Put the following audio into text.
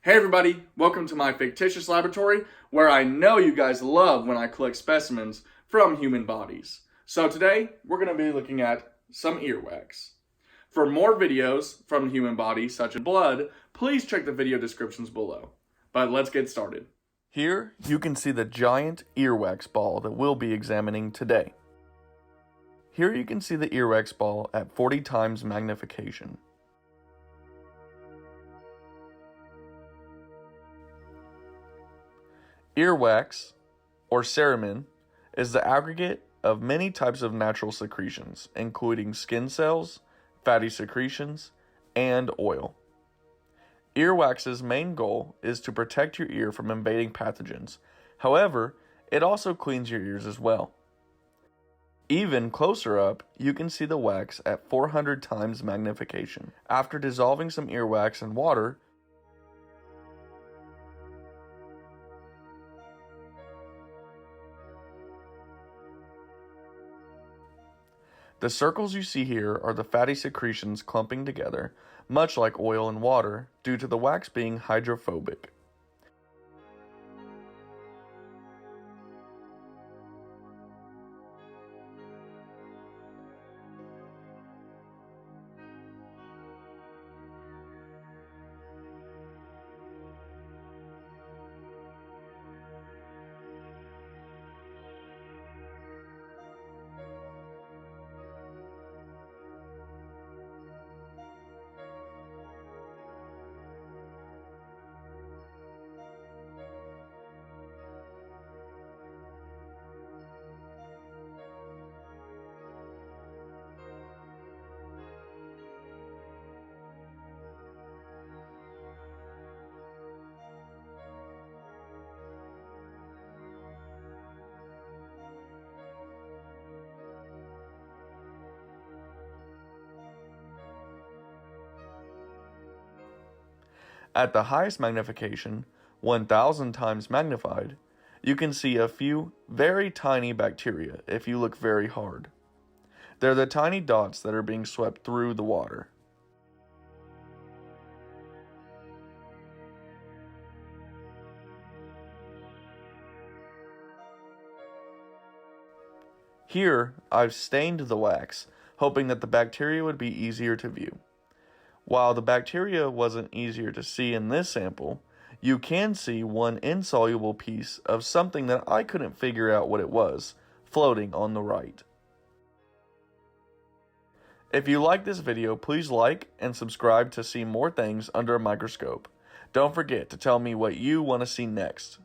Hey everybody, welcome to my fictitious laboratory where I know you guys love when I collect specimens from human bodies. So today we're going to be looking at some earwax. For more videos from the human body such as blood, please check the video descriptions below. But let's get started. Here you can see the giant earwax ball that we'll be examining today. Here you can see the earwax ball at 40 times magnification. Earwax, or cerumen, is the aggregate of many types of natural secretions, including skin cells, fatty secretions, and oil. Earwax's main goal is to protect your ear from invading pathogens. However, it also cleans your ears as well. Even closer up, you can see the wax at 400 times magnification. After dissolving some earwax in water, the circles you see here are the fatty secretions clumping together, much like oil and water, due to the wax being hydrophobic. At the highest magnification, 1000 times magnified, you can see a few very tiny bacteria if you look very hard. They're the tiny dots that are being swept through the water. Here, I've stained the wax, hoping that the bacteria would be easier to view. While the bacteria wasn't easier to see in this sample, you can see one insoluble piece of something that I couldn't figure out what it was, floating on the right. If you like this video, please like and subscribe to see more things under a microscope. Don't forget to tell me what you want to see next.